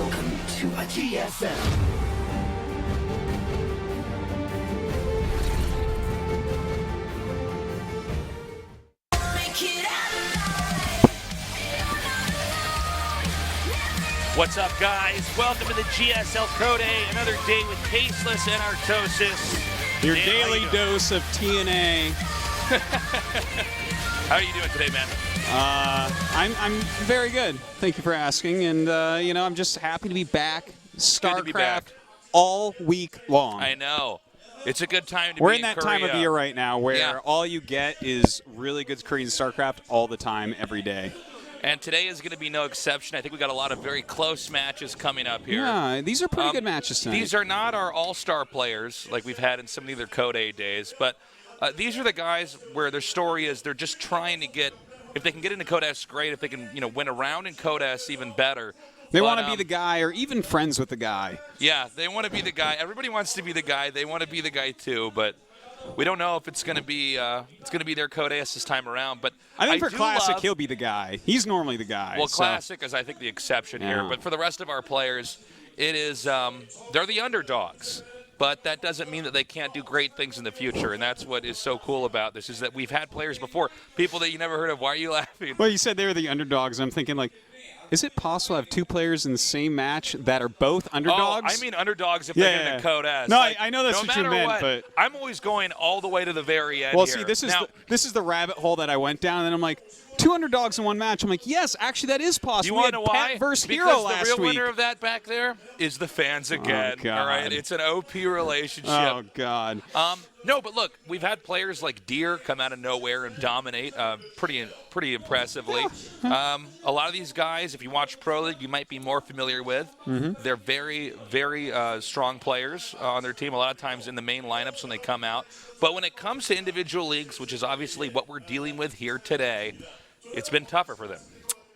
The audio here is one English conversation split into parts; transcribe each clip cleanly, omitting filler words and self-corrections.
Welcome to a GSL. What's up, guys? Welcome to the GSL Pro Day. Another day with Tasteless and Artosis. Your Dan, daily dose of TNA. How are you doing today, man? I'm very good. Thank you for asking. And, you know, I'm just happy to be back. StarCraft all week long. I know. It's a good time to We're be in that Korea. time of year right now where all you get is really good Korean StarCraft all the time, every day. And today is going to be no exception. I think we got a lot of very close matches coming up here. Yeah, these are pretty good matches tonight. These are not our all-star players like we've had in some of the other Code A days, but these are the guys where their story is they're just trying to get, if they can get into Code S, great. If they can, you know, win around in Code S, even better. They want to be the guy or even friends with the guy. Yeah, they want to be the guy. Everybody wants to be the guy. They want to be the guy too, but we don't know if it's going to be their Code S this time around. But I think for Classic, he'll be the guy. He's normally the guy. Well, Classic is, I think, the exception here. But for the rest of our players, it is they're the underdogs. But that doesn't mean that they can't do great things in the future, and that's what is so cool about this, is that we've had players before, people that you never heard of. Why are you laughing? Well, you said they were the underdogs. I'm thinking, like, is it possible to have two players in the same match that are both underdogs? Oh, I mean underdogs if they're in the Code S. No, like, I know that's no what you meant, but I'm always going all the way to the very end. Well, here. see, this is the rabbit hole that I went down, and I'm like, two underdogs in one match. I'm like, yes, actually, that is possible. You want to know why? Pet versus because Hero the last real week. winner of that back there is the fans again. Oh, God. All right, it's an OP relationship. Oh God. No, but look, we've had players like Deer come out of nowhere and dominate pretty impressively. A lot of these guys, if you watch Pro League, you might be more familiar with. They're very, very strong players on their team, a lot of times in the main lineups when they come out. But when it comes to individual leagues, which is obviously what we're dealing with here today, it's been tougher for them.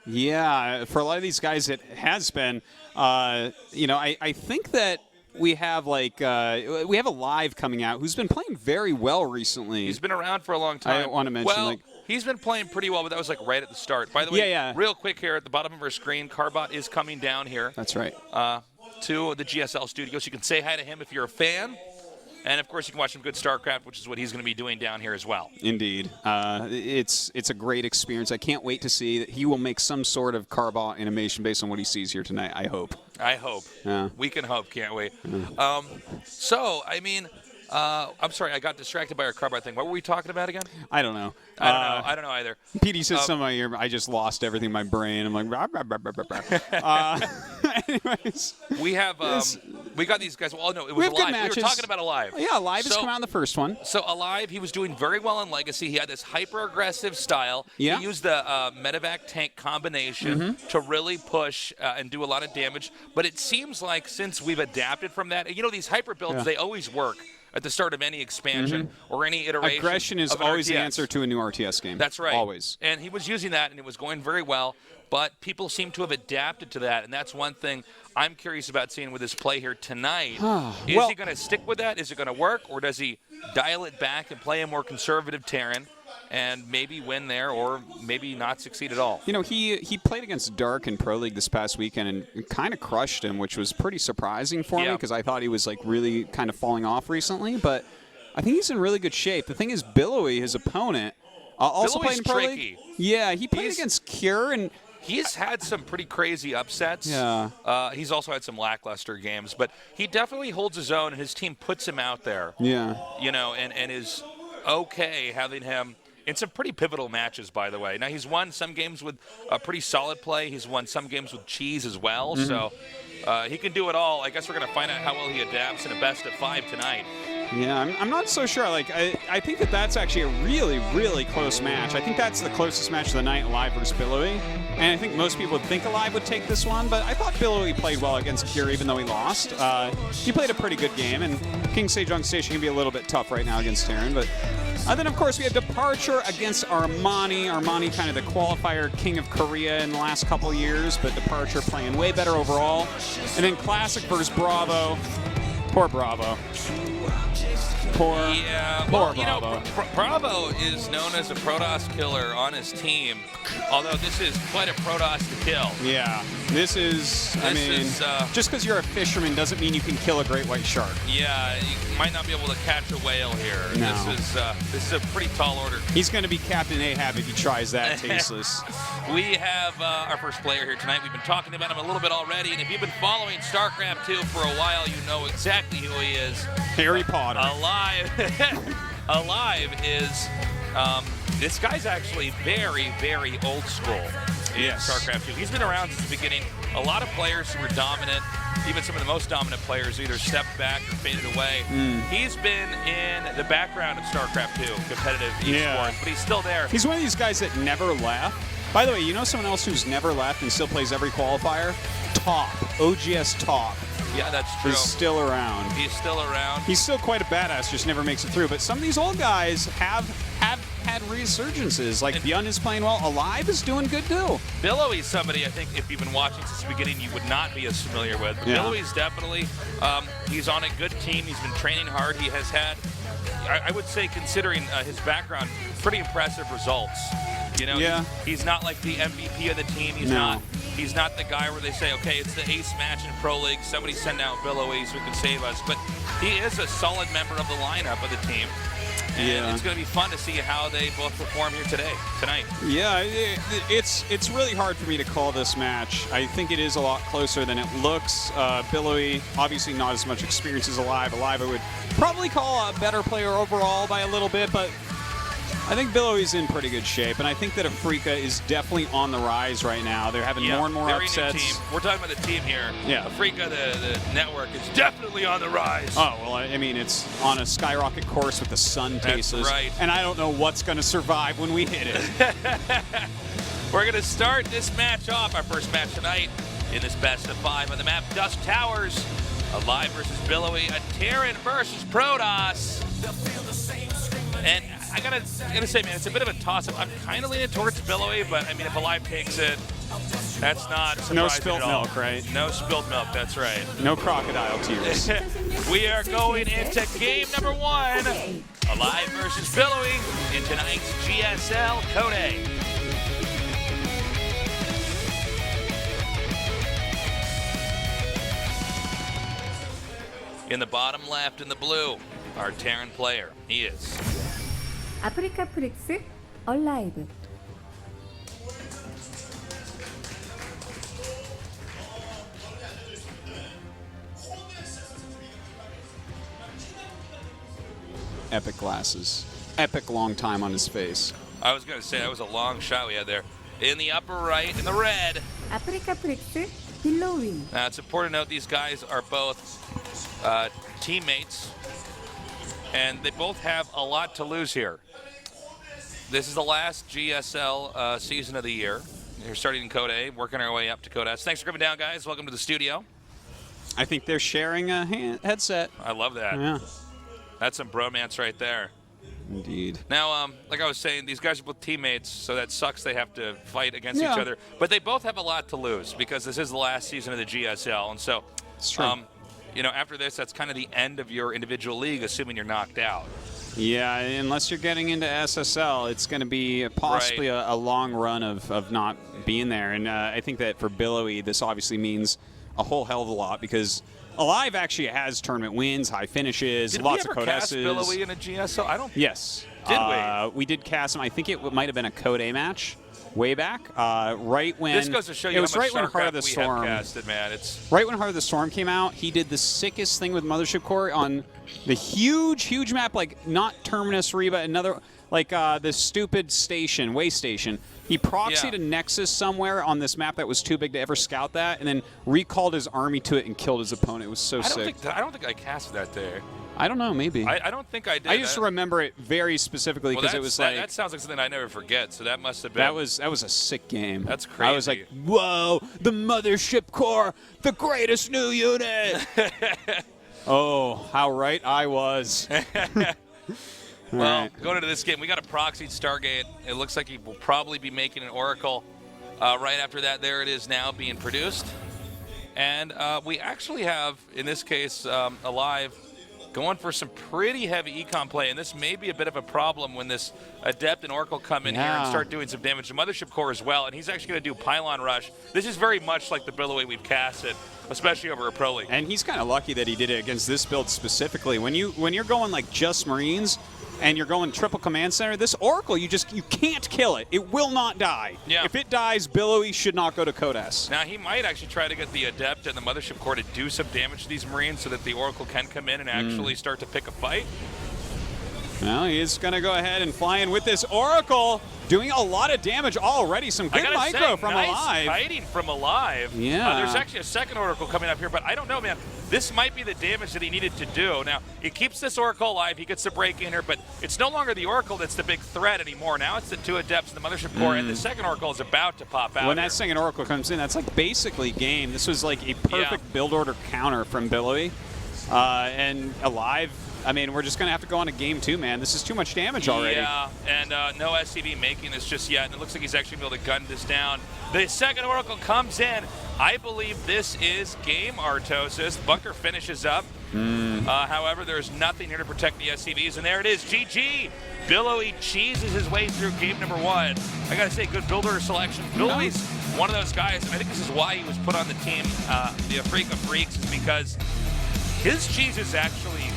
Yeah, for a lot of these guys, it has been. You know, I think that we have we have a live coming out who's been playing very well recently. He's been around for a long time. I want to mention, well, he's been playing pretty well, but that was like right at the start. By the way, real quick here at the bottom of our screen, Carbot is coming down here. That's right. To the GSL studios. You can say hi to him if you're a fan. And, of course, you can watch some good StarCraft, which is what he's going to be doing down here as well. Indeed. It's a great experience. I can't wait to see that he will make some sort of Carbot animation based on what he sees here tonight, I hope. I hope. Yeah. We can hope, can't we? So, I mean, I'm sorry, I got distracted by our Carbot thing. What were we talking about again? I don't know. I don't know either. PD says something in my ear. I just lost everything in my brain. I'm like, rah, rah, rah, rah, rah. Anyways. We have, we got these guys. Well, no, it was Alive. We were talking about Alive. Yeah, Alive has come out in the first one. So Alive, he was doing very well in Legacy. He had this hyper-aggressive style. Yeah. He used the medevac tank combination to really push and do a lot of damage. But it seems like since we've adapted from that, you know, these hyper builds, they always work at the start of any expansion or any iteration. Aggression is always the answer to a new RTS game. That's right. Always. And he was using that, and it was going very well. But people seem to have adapted to that, and that's one thing I'm curious about seeing with his play here tonight. Is he going to stick with that? Is it going to work, or does he dial it back and play a more conservative Terran and maybe win there, or maybe not succeed at all? You know, he played against Dark in Pro League this past weekend and kind of crushed him, which was pretty surprising for me because I thought he was like really kind of falling off recently. But I think he's in really good shape. The thing is, Billowy, his opponent, also played in Pro League. Yeah, he played against Cure and. He's had some pretty crazy upsets. Yeah. He's also had some lackluster games, but he definitely holds his own, and his team puts him out there. Yeah. You know, and is okay having him in some pretty pivotal matches, by the way. Now, he's won some games with a pretty solid play. He's won some games with cheese as well, so he can do it all. I guess we're going to find out how well he adapts in a best-of-5 tonight. Yeah, I'm not so sure. Like, I think that's actually a really, really close match. I think that's the closest match of the night, Alive versus Billowy. And I think most people would think Alive would take this one, but I thought Billowy played well against Cure, even though he lost. He played a pretty good game, and King Sejong Station can be a little bit tough right now against Terran. But then, of course, we have Departure against Armani. Armani kind of the qualifier king of Korea in the last couple of years, but Departure playing way better overall. And then Classic versus Bravo. Poor Bravo. Poor Bravo. Bravo. Bravo is known as a Protoss killer on his team, although this is quite a Protoss to kill. Yeah, this is, just because you're a fisherman doesn't mean you can kill a great white shark. Yeah, you might not be able to catch a whale here. No. This is a pretty tall order. He's going to be Captain Ahab if he tries that tasteless. We have our first player here tonight. We've been talking about him a little bit already, and if you've been following StarCraft 2 for a while, you know exactly who he is. Harry Potter. Alive is, this guy's actually very, very old school in StarCraft 2. He's been around since the beginning. A lot of players who were dominant, even some of the most dominant players, either stepped back or faded away. He's been in the background of StarCraft 2, competitive esports, but he's still there. He's one of these guys that never left. By the way, you know someone else who's never left and still plays every qualifier? Top. OGS Top. Yeah, that's true. He's still around. He's still around. He's still quite a badass, just never makes it through. But some of these old guys have had resurgences. Like Byun is playing well. Alive is doing good too. Billowy's somebody I think if you've been watching since the beginning you would not be as familiar with. But Billowy's definitely, he's on a good team. He's been training hard. He has had, I would say, considering his background, pretty impressive results. You know, he's not like the MVP of the team. He's not the guy where they say, okay, it's the ace match in Pro League. Somebody send out Billowy who can save us. But he is a solid member of the lineup of the team. And it's going to be fun to see how they both perform here tonight. Yeah, it's really hard for me to call this match. I think it is a lot closer than it looks. Billowy, obviously not as much experience as Alive. Alive I would probably call a better player overall by a little bit, but I think Billowy's in pretty good shape, and I think that Afreeca is definitely on the rise right now. They're having more and more upsets. New team. We're talking about the team here. Yeah. Afreeca, the network, is definitely on the rise. Oh, well, I mean, it's on a skyrocket course with the sun tasteless. That's right. And I don't know what's going to survive when we hit it. We're going to start this match off, our first match tonight, in this best of 5 on the map, Dusk Towers. Alive versus Billowy, a Terran versus Protoss. And I gotta say, man, it's a bit of a toss-up. I'm kind of leaning towards Billowy, but I mean, if Alive takes it, that's not surprising no spilled at all. milk, right? No spilled milk, that's right. No crocodile tears. We are going into game number 1. Alive versus Billowy in tonight's GSL Code. In the bottom left in the blue, our Terran player. He is AfreecaTV Alive. Epic glasses. Epic long time on his face. I was going to say, that was a long shot we had there. In the upper right, in the red. AfreecaTV Billowy. Now, it's important to note these guys are both teammates, and they both have a lot to lose here. This is the last GSL season of the year. We're starting in Code A, working our way up to Code S. Thanks for coming down, guys. Welcome to the studio. I think they're sharing a headset. I love that. Yeah. That's some bromance right there. Indeed. Now, like I was saying, these guys are both teammates, so that sucks they have to fight against each other. But they both have a lot to lose because this is the last season of the GSL. And so, it's true. You know, after this, that's kind of the end of your individual league, assuming you're knocked out. Yeah, unless you're getting into SSL, it's going to be possibly a long run of not being there. And I think that for Billowy, this obviously means a whole hell of a lot because Alive actually has tournament wins, high finishes, lots of Code S's. Did we ever cast Billowy in a GSL? I don't. Yes. Did we? We did cast him. I think it might have been a Code A match way back, right when this goes to show you it was how much right when Heart of the we Storm. have casted, man. It's right when Heart of the Storm came out. He did the sickest thing with Mothership Core on the huge map, like not Terminus Reba, another like this stupid station, way station. He proxied a Nexus somewhere on this map that was too big to ever scout that, and then recalled his army to it and killed his opponent. It was so sick. I don't think I casted that day. I don't know, maybe. I don't think I did. I just remember it very specifically because it was like that sounds like something I never forget. So that must have been that was a sick game. That's crazy. I was like, whoa, the Mothership Core, the greatest new unit. Oh, how right I was. Well, going into this game, we got a proxied Stargate. It looks like he will probably be making an Oracle. Right after that, there it is now being produced. And we actually have, in this case, Alive going for some pretty heavy econ play, and this may be a bit of a problem when this Adept and Oracle come in here and start doing some damage to Mothership Core as well, and he's actually going to do Pylon Rush. This is very much like the Billowy we've casted, especially over a Pro League. And he's kind of lucky that he did it against this build specifically. When you're going like just Marines and you're going triple command center, this Oracle, you can't kill it. It will not die. Yeah. If it dies, Billowy should not go to Code S. Now, he might actually try to get the Adept and the Mothership Core to do some damage to these Marines so that the Oracle can come in and actually start to pick a fight. Well, he's going to go ahead and fly in with this Oracle, doing a lot of damage already. Some good micro from nice Alive. Fighting from Alive. Yeah. There's actually a second Oracle coming up here, but I don't know, man. This might be the damage that he needed to do. Now, it keeps this Oracle alive. He gets the break in here, but it's no longer the Oracle that's the big threat anymore. Now it's the two Adepts and the Mothership Core, and the second Oracle is about to pop out. When that second Oracle comes in, that's like basically game. This was like a perfect build order counter from Billowy. And Alive, I mean, we're just going to have to go on to game 2, man. This is too much damage already. Yeah, and no SCV making this just yet, and it looks like he's actually able to gun this down. The second Oracle comes in. I believe this is game, Artosis. Bunker finishes up. However, there's nothing here to protect the SCVs, and there it is. GG! Billowy cheeses his way through game number 1. I got to say, good builder selection. Billowy's one of those guys, and I think this is why he was put on the team, the Africa Freaks, is because his cheeses actually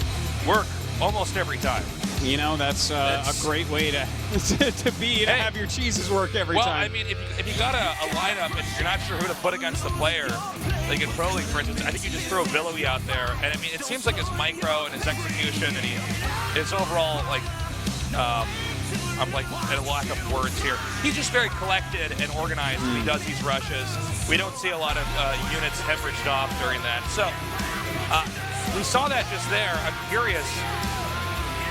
work almost every time. You know, that's a great way to have your cheeses work every time. Well, I mean, if you got a lineup and you're not sure who to put against the player, like in Pro League, for instance, I think you just throw Billowy out there. And I mean, it seems like his micro and his execution and his overall, like, I'm like at a lack of words here. He's just very collected and organized when he does these rushes. We don't see a lot of units hemorrhaged off during that. So we saw that just there. I'm curious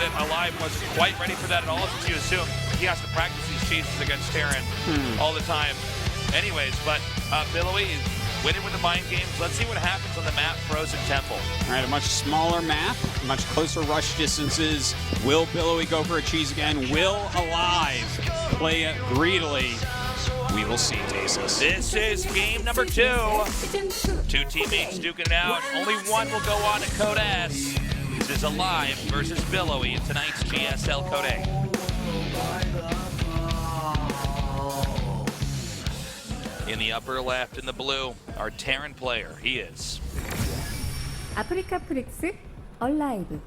that Alive wasn't quite ready for that at all, since you assume he has to practice these cheeses against Terran all the time. Anyways, but Billowy is winning with the mind games. Let's see what happens on the map Frozen Temple. All right, a much smaller map, much closer rush distances. Will Billowy go for a cheese again? Will Alive play it greedily? We will see, Tasis. This is game number 2. Two teammates duking it out. Only one will go on to Code S. This is Alive versus Billowy in tonight's GSL Code A. In the upper left, in the blue, our Terran player. He is 아프리카프릭스 얼라이브.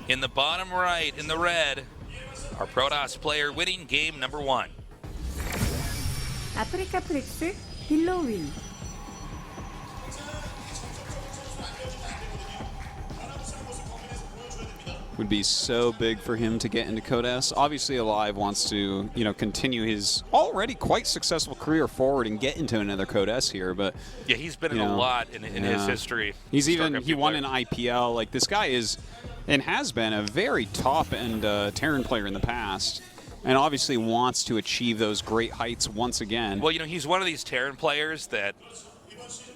in the bottom right, in the red, our Protoss player winning game number 1. 아프리카프릭스 빌로위. Would be so big for him to get into Code S. Obviously, Alive wants to, continue his already quite successful career forward and get into another Code S here. But yeah, he's been in a lot in his history. He won an IPL. Like, this guy is and has been a very top end Terran player in the past, and obviously wants to achieve those great heights once again. Well, he's one of these Terran players that,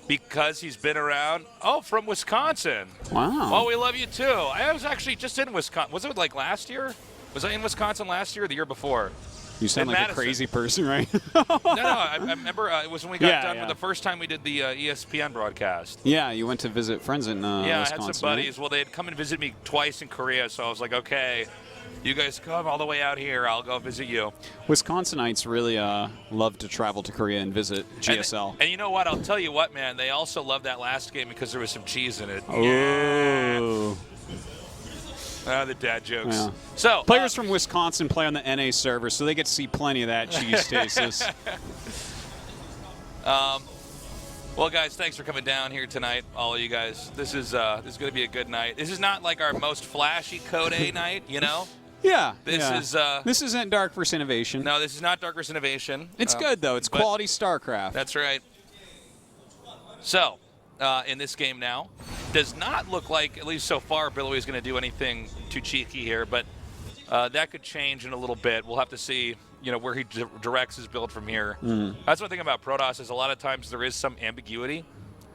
because he's been around, from Wisconsin. Wow. Oh, we love you too. I was actually just in Wisconsin. Was it like last year? Was I in Wisconsin last year or the year before? You sound like a crazy person, right? No, I remember it was when we got done with the first time we did the ESPN broadcast. Yeah, you went to visit friends in Wisconsin. I had some buddies. Right? Well, they had come and visit me twice in Korea, so I was like, okay, you guys come all the way out here. I'll go visit you. Wisconsinites really love to travel to Korea and visit GSL. And you know what? I'll tell you what, man. They also loved that last game because there was some cheese in it. Oh. Yeah. The dad jokes. Yeah. So players from Wisconsin play on the NA server, so they get to see plenty of that cheese Tasis. Well, guys, thanks for coming down here tonight, all of you guys. This is going to be a good night. This is not like our most flashy Code A night, Yeah. This isn't Dark vs. Innovation. No, this is not Dark vs. Innovation. It's good, though. It's quality StarCraft. That's right. So, in this game now, does not look like, at least so far, Billowy is going to do anything too cheeky here, but that could change in a little bit. We'll have to see, where he directs his build from here. That's one thing about Protoss is a lot of times there is some ambiguity.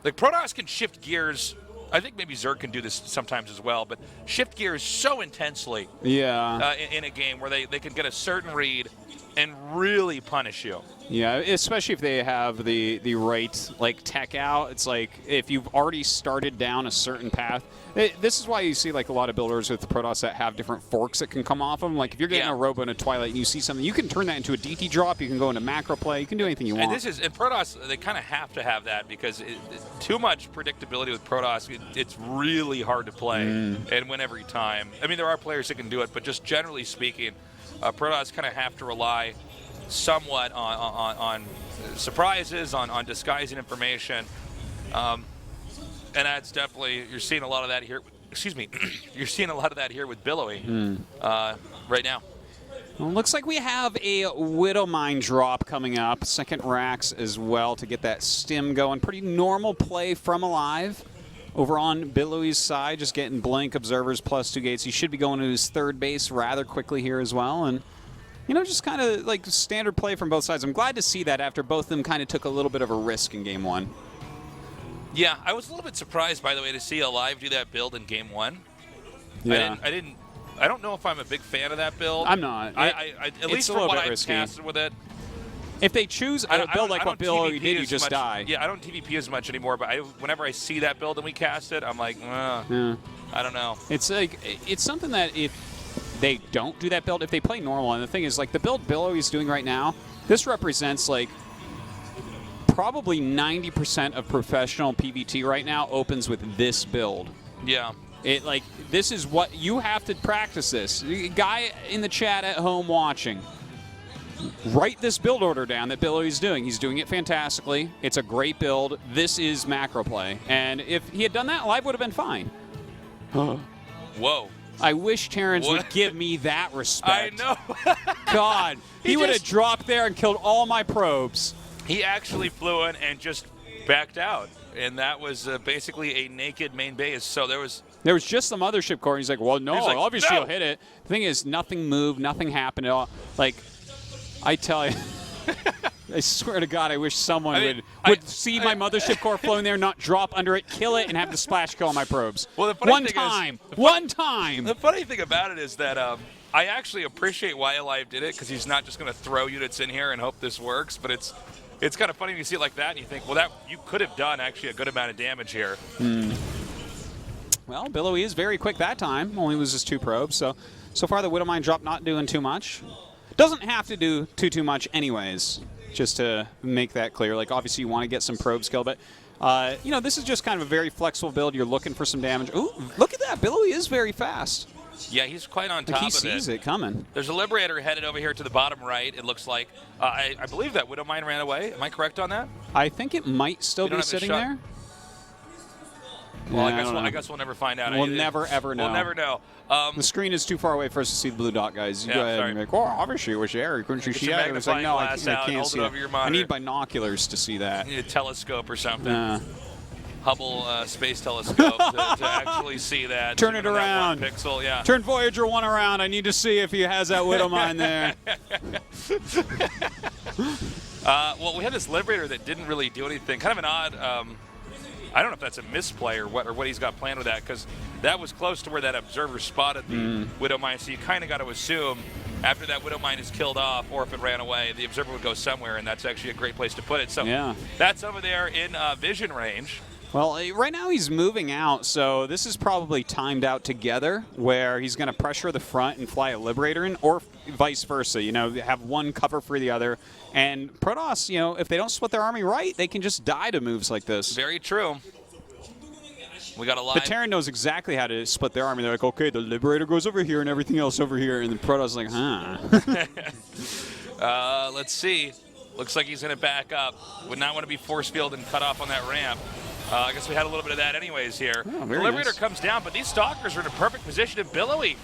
Like, Protoss can shift gears I think maybe Zerg can do this sometimes as well, but shift gears so intensely in a game where they can get a certain read and really punish you. Yeah, especially if they have the right like tech out. It's like if you've already started down a certain path. This is why you see like a lot of builders with Protoss that have different forks that can come off them. Like if you're getting a Robo and a Twilight and you see something, you can turn that into a DT drop. You can go into macro play. You can do anything you want. And Protoss, they kind of have to have that because too much predictability with Protoss. It's really hard to play and win every time. I mean, there are players that can do it, but just generally speaking, Protoss kind of have to rely somewhat on surprises, on disguising information, and that's definitely, you're seeing a lot of that here. Excuse me, you're seeing a lot of that here with Billowy right now. Well, looks like we have a Widowmine drop coming up. Second racks as well to get that stim going. Pretty normal play from Alive. Over on Billowy's side, just getting blank observers plus 2 gates. He should be going to his third base rather quickly here as well. And, you know, just kind of like standard play from both sides. I'm glad to see that after both of them kind of took a little bit of a risk in game 1. Yeah, I was a little bit surprised, by the way, to see Alive do that build in game 1. Yeah. I don't know if I'm a big fan of that build. I'm not. At least from what I've casted with it. If they choose a build like what Billowy did, you just die. Yeah, I don't TVP as much anymore, but whenever I see that build and we cast it, I'm like, I don't know. It's like, it's something that if they don't do that build, if they play normal, and the thing is, like, the build Billowy's doing right now, this represents, like, probably 90% of professional PvT right now opens with this build. Yeah. This is what you have to practice this. Guy in the chat at home watching, write this build order down that Billowy's doing. He's doing it fantastically. It's a great build. This is macro play. And if he had done that, Live would have been fine. Whoa. I wish Terrence would give me that respect. I know. God, he would have dropped there and killed all my probes. He actually flew in and just backed out. And that was basically a naked main base. So there was just the mothership core. And he's like, well, no, like, obviously no. he'll hit it. The thing is, nothing moved, nothing happened at all. Like, I tell you, I swear to God, I wish someone would see my mothership core flown there, not drop under it, kill it, and have the splash kill on my probes. Well, the funny one thing time. The funny thing about it is that I actually appreciate why Alive did it, because he's not just going to throw units in here and hope this works, but it's kind of funny when you see it like that and you think, well, that you could have done actually a good amount of damage here. Well, Billowy is very quick that time. Only loses 2 probes. So far the Widowmine drop not doing too much. Doesn't have to do too much anyways, just to make that clear. Like, obviously you want to get some probe skill, but, you know, this is just kind of a very flexible build. You're looking for some damage. Ooh, look at that. Billowy is very fast. Yeah, he's quite on top of it. He sees it coming. There's a Liberator headed over here to the bottom right, it looks like. I believe that Widowmine ran away. Am I correct on that? I think it might still be sitting there. Well, I guess we'll never find out. We'll never, ever know. We'll never know. The screen is too far away for us to see the blue dot, guys. You go ahead and be like, well, obviously it was there. Couldn't you see that? It was like, no, I can't see it. I need binoculars to see that. You need a telescope or something. Hubble space telescope to actually see that. Turn it around. That 1 pixel, yeah. Turn Voyager 1 around. I need to see if he has that Widowmine there. Well, we had this Liberator that didn't really do anything. Kind of an odd... I don't know if that's a misplay or what he's got planned with that, because that was close to where that observer spotted the Widowmine. So you kind of got to assume after that Widowmine is killed off, or if it ran away, the observer would go somewhere, and that's actually a great place to put it. So that's over there in vision range. Well, right now he's moving out, so this is probably timed out together, where he's going to pressure the front and fly a Liberator in, or vice versa. You know, have one cover for the other. And Protoss, you know, if they don't split their army right, they can just die to moves like this. Very true. We got a lot. But Terran knows exactly how to split their army. They're like, okay, the Liberator goes over here and everything else over here, and the Protoss is like, let's see. Looks like he's going to back up. Would not want to be force field and cut off on that ramp. I guess we had a little bit of that anyways here. Oh, the Liberator comes down, but these Stalkers are in a perfect position. And Billowy,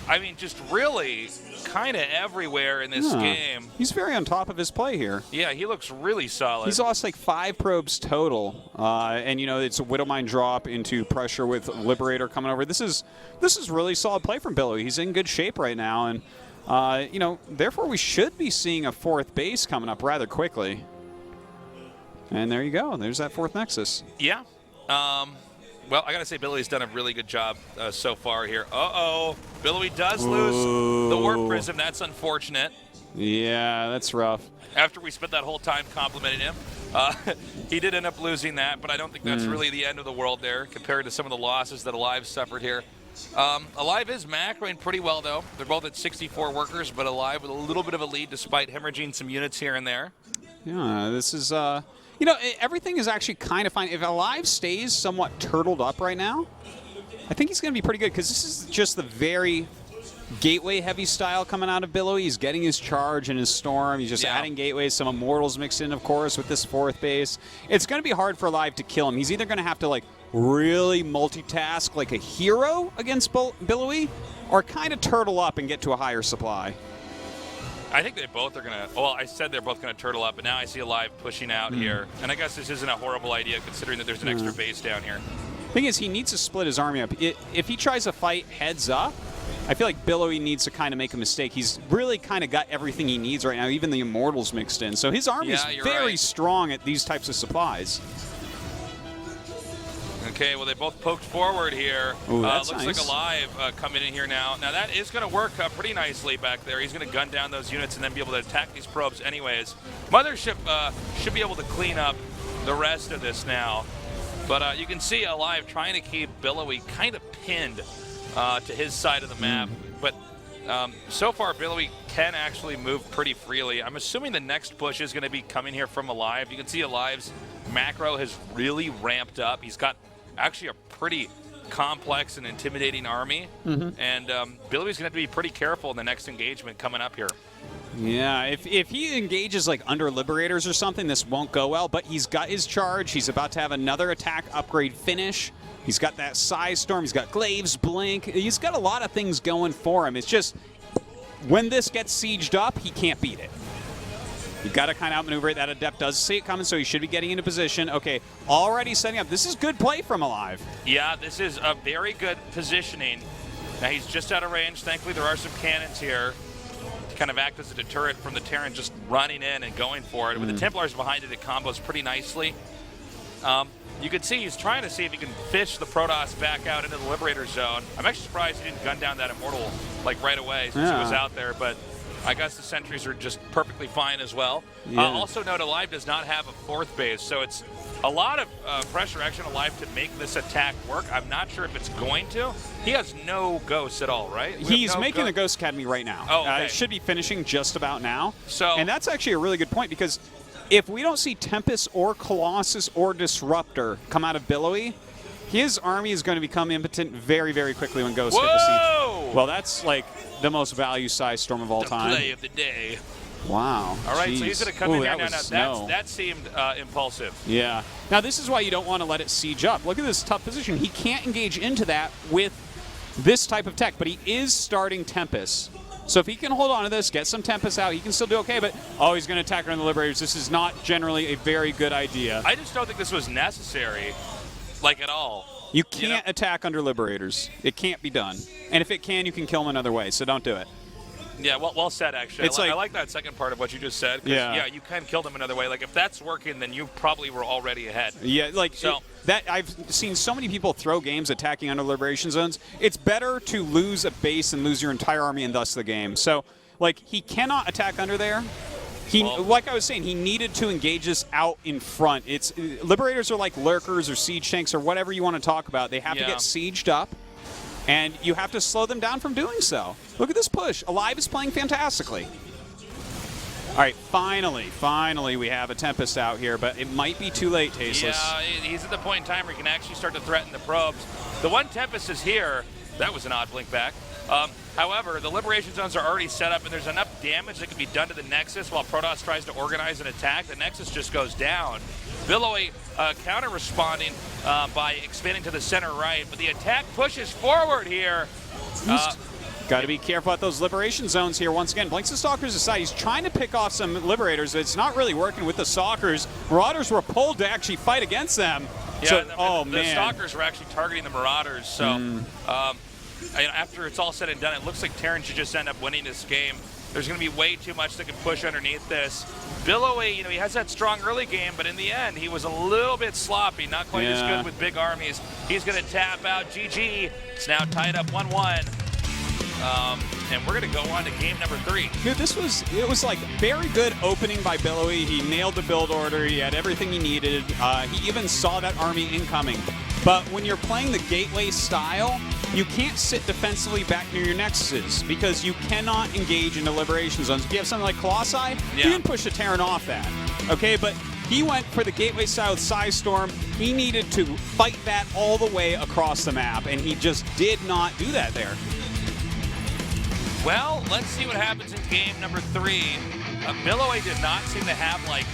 I mean, just really kind of everywhere in this game. He's very on top of his play here. Yeah, he looks really solid. He's lost like 5 probes total. And, you know, it's a Widowmine drop into pressure with Liberator coming over. This is really solid play from Billowy. He's in good shape right now. And, you know, therefore we should be seeing a 4th base coming up rather quickly. And there you go. There's that 4th Nexus. Yeah. Well, I got to say, Billowy's done a really good job so far here. Uh-oh. Billowy does lose the Warp Prism. That's unfortunate. Yeah, that's rough. After we spent that whole time complimenting him, he did end up losing that, but I don't think that's really the end of the world there compared to some of the losses that Alive suffered here. Alive is macroing pretty well, though. They're both at 64 workers, but Alive with a little bit of a lead despite hemorrhaging some units here and there. Yeah, this is, you know, everything is actually kind of fine. If Alive stays somewhat turtled up right now, I think he's going to be pretty good because this is just the very gateway-heavy style coming out of Billowy. He's getting his charge and his storm. He's just adding gateways, some immortals mixed in, of course, with this 4th base. It's going to be hard for Alive to kill him. He's either going to have to, like, really multitask like a hero against Billowy or kind of turtle up and get to a higher supply. I think they both are going to, well, I said they're both going to turtle up, but now I see Alive pushing out here. And I guess this isn't a horrible idea considering that there's an extra base down here. Thing is, he needs to split his army up. If he tries to fight heads up, I feel like Billowy needs to kind of make a mistake. He's really kind of got everything he needs right now, even the immortals mixed in. So his army is very strong at these types of supplies. Okay, well, they both poked forward here. Ooh, that's looks nice. like Alive coming in here now. Now, that is going to work pretty nicely back there. He's going to gun down those units and then be able to attack these probes anyways. Mothership should be able to clean up the rest of this now. But you can see Alive trying to keep Billowy kind of pinned to his side of the map. But so far, Billowy can actually move pretty freely. I'm assuming the next push is going to be coming here from Alive. You can see Alive's macro has really ramped up. He's got actually a pretty complex and intimidating army. And Billowy's going to have to be pretty careful in the next engagement coming up here. Yeah, if he engages like under Liberators or something, this won't go well, but he's got his charge. He's about to have another attack upgrade finish. He's got that Size Storm. He's got Glaive's Blink. He's got a lot of things going for him. It's just when this gets sieged up, he can't beat it. You've got to kind of outmaneuver it. That Adept does see it coming, so he should be getting into position. Okay, already setting up. This is good play from Alive. Yeah, this is a very good positioning. Now he's just out of range. Thankfully, there are some cannons here to kind of act as a deterrent from the Terran just running in and going for it. With the Templars behind it, it combos pretty nicely. You can see he's trying to see if he can fish the Protoss back out into the Liberator zone. I'm actually surprised he didn't gun down that Immortal like right away since he was out there, but I guess the sentries are just perfectly fine as well. Also note, Alive does not have a 4th base, so it's a lot of pressure action Alive to make this attack work. I'm not sure if it's going to. He has no ghosts at all, right? He's making the Ghost Academy right now. Oh, okay. It should be finishing just about now. So, and that's actually a really good point because if we don't see Tempest or Colossus or Disruptor come out of Billowy, his army is going to become impotent very, very quickly when Ghosts hit the siege. Well, that's like the most value size storm of all time. Play of the day. Wow. All right, Jeez. so he's going to come in here now. that seemed impulsive. Yeah. Now, this is why you don't want to let it siege up. Look at this tough position. He can't engage into that with this type of tech, but he is starting Tempest. So if he can hold on to this, get some Tempest out, he can still do okay, but, oh, he's going to attack around the Liberators. This is not generally a very good idea. I just don't think this was necessary, like, at all. You can't attack under Liberators. It can't be done. And if it can, you can kill them another way, so don't do it. Yeah, well said, actually. It's I like that second part of what you just said. Yeah, you can kill them another way. Like, if that's working, then you probably were already ahead. Yeah, like, so I've seen so many people throw games attacking under liberation zones. It's better to lose a base and lose your entire army and thus the game. So, like, he cannot attack under there. Like I was saying, he needed to engage this out in front. Liberators are like lurkers or siege tanks or whatever you want to talk about. They have to get sieged up, and you have to slow them down from doing so. Look at this push. Alive is playing fantastically. All right, finally we have a Tempest out here, but it might be too late, Tasteless. Yeah, he's at the point in time where he can actually start to threaten the probes. The one Tempest is here. That was an odd blink back. However, the Liberation Zones are already set up, and there's enough damage that can be done to the Nexus while Protoss tries to organize an attack. The Nexus just goes down. Billowy counter-responding by expanding to the center right, but the attack pushes forward here. Got to be careful about those Liberation Zones here. Once again, Blinks the Stalkers aside, he's trying to pick off some Liberators. It's not really working with the Stalkers. Marauders were pulled to actually fight against them. Yeah, so, the Stalkers were actually targeting the Marauders, so after it's all said and done, it looks like Terran should just end up winning this game. There's going to be way too much that can push underneath this. Billowy, you know, he has that strong early game, but in the end, he was a little bit sloppy, not quite as good with big armies. He's going to tap out GG. It's now tied up 1-1. And we're going to go on to game number 3. Dude, it was like very good opening by Billowy. He nailed the build order. He had everything he needed. He even saw that army incoming. But when you're playing the gateway style, you can't sit defensively back near your nexuses because you cannot engage in the liberation zones. If you have something like Colossi, you can push a Terran off that. Okay, but he went for the gateway style with Psystorm. He needed to fight that all the way across the map, and he just did not do that there. Well, let's see what happens in game number 3. Billowy did not seem to have, like,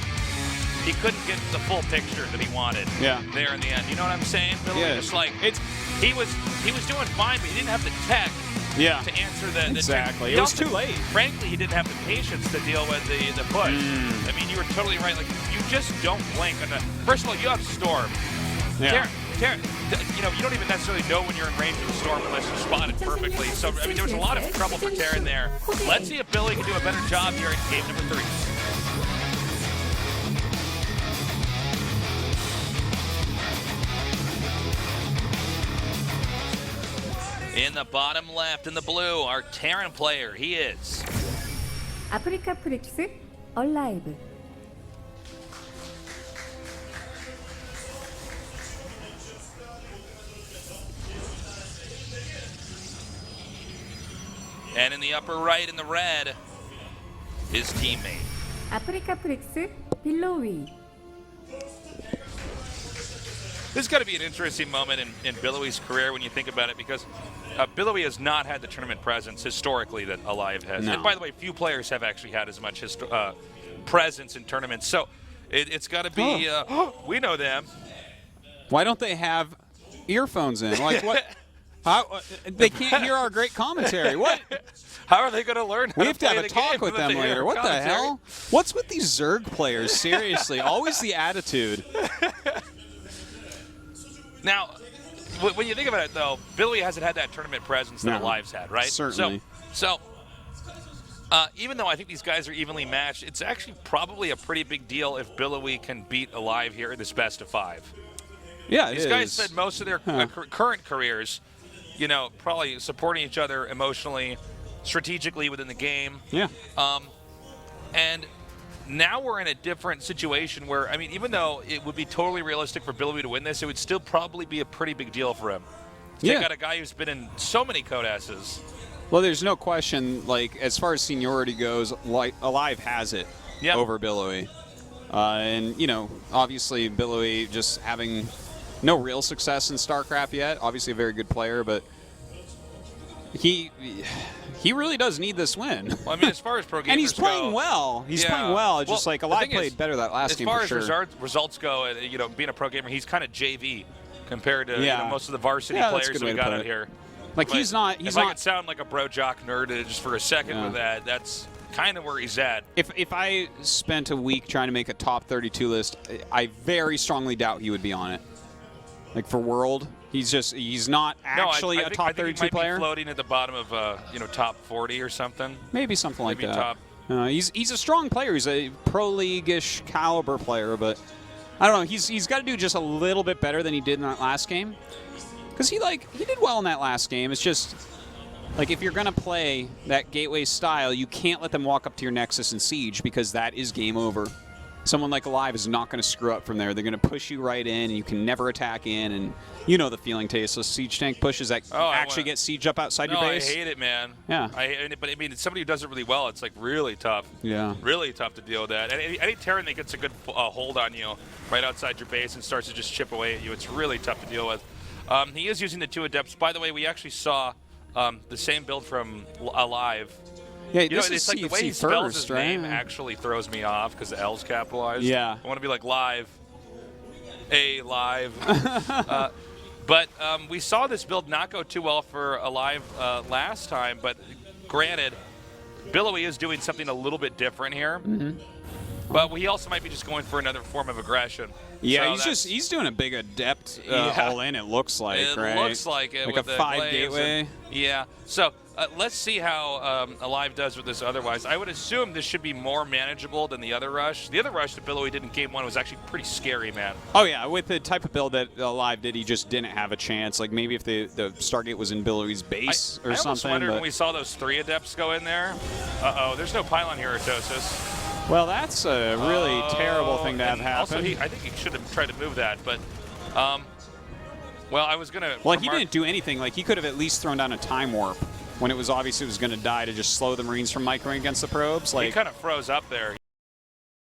he couldn't get the full picture that he wanted there in the end. You know what I'm saying? Billowy just like, he was doing fine, but he didn't have the tech to answer the exactly. It was too late. Frankly, he didn't have the patience to deal with the push. I mean, you were totally right. Like, you just don't blink. First of all, you have Storm. Terran, you know, you don't even necessarily know when you're in range of the Storm unless you spot it perfectly. So, I mean, there was a lot of trouble for Terran there. Let's see if Billy can do a better job here in game number 3. In the bottom left, in the blue, our Terran player, he is AfreecaTV Alive. And in the upper right, in the red, his teammate. AfreecaTV Billowy. This has got to be an interesting moment in Billowy's career when you think about it, because Billowy has not had the tournament presence historically that Alive has. No. And by the way, few players have actually had as much presence in tournaments. So it's got to be, we know them. Why don't they have earphones in? Like what? How, they can't hear our great commentary. What? How are they going to learn? We have to have a talk with them later. What the hell? What's with these Zerg players? Seriously, always the attitude. Now, when you think about it, though, Billy hasn't had that tournament presence that Alive's had, right? Certainly. So even though I think these guys are evenly matched, it's actually probably a pretty big deal if Billowy can beat Alive here in this best of 5. Yeah, these guys spent most of their current careers, you know, probably supporting each other emotionally, strategically within the game. Yeah. And now we're in a different situation where, I mean, even though it would be totally realistic for Billowy to win this, it would still probably be a pretty big deal for him. They got a guy who's been in so many Codasses. Well, there's no question, like, as far as seniority goes, like, Alive has it over Billowy. And, you know, obviously Billowy just having no real success in StarCraft yet. Obviously a very good player, but he really does need this win. Well, I mean, as far as pro gamers and he's playing well. He's playing well. Just like Alive played better that last game for sure. As far as results go, you know, being a pro gamer, he's kind of JV compared to you know, most of the varsity players that we got out here. Like, but he's not. If I could sound like a bro jock nerd just for a second with that, that's kind of where he's at. If I spent a week trying to make a top 32 list, I very strongly doubt he would be on it. Like for World, he's not actually a top 32 I think he might player. Be floating at the bottom of you know, top 40 or something. Maybe something like that. Top. He's a strong player. He's a pro league-ish caliber player, but I don't know. He's got to do just a little bit better than he did in that last game. Because he did well in that last game. It's just like if you're gonna play that gateway style, you can't let them walk up to your Nexus and siege because that is game over. Someone like Alive is not going to screw up from there. They're going to push you right in, and you can never attack in. And you know the feeling, Tasteless. Siege tank pushes that actually get siege up outside your base. I hate it, man. Yeah. But I mean, it's somebody who does it really well. It's like really tough. Yeah. Really tough to deal with that. And any Terran that gets a good hold on you right outside your base and starts to just chip away at you, it's really tough to deal with. He is using the 2 Adepts. By the way, we actually saw the same build from Alive. Yeah, you know, it's like the way he spells his name actually throws me off because the L's capitalized. Yeah. I want to be like live. Live. But we saw this build not go too well for Alive last time, but granted, Billowy is doing something a little bit different here. But he also might be just going for another form of aggression. Yeah, So he's doing a big adept Yeah. all in. It looks like It right. looks like it Like with a the 5 glaze gateway. yeah. So let's see how Alive does with this otherwise. I would assume this should be more manageable than the other rush. The other rush that Billowy did in Game 1 was actually pretty scary, man. Oh yeah, with the type of build that Alive did, he just didn't have a chance. Like maybe if the Stargate was in Billowy's base or I almost something. wondered but- when we saw those 3 Adepts go in there. Uh-oh, there's no pylon here, Atosis. Well, that's a really terrible thing to have and happen. Also, I think he should have tried to move that, but, well, I was going to... Well, he didn't do anything. Like, he could have at least thrown down a time warp when it was obvious it was going to die to just slow the Marines from microing against the probes. He Like, kind of froze up there.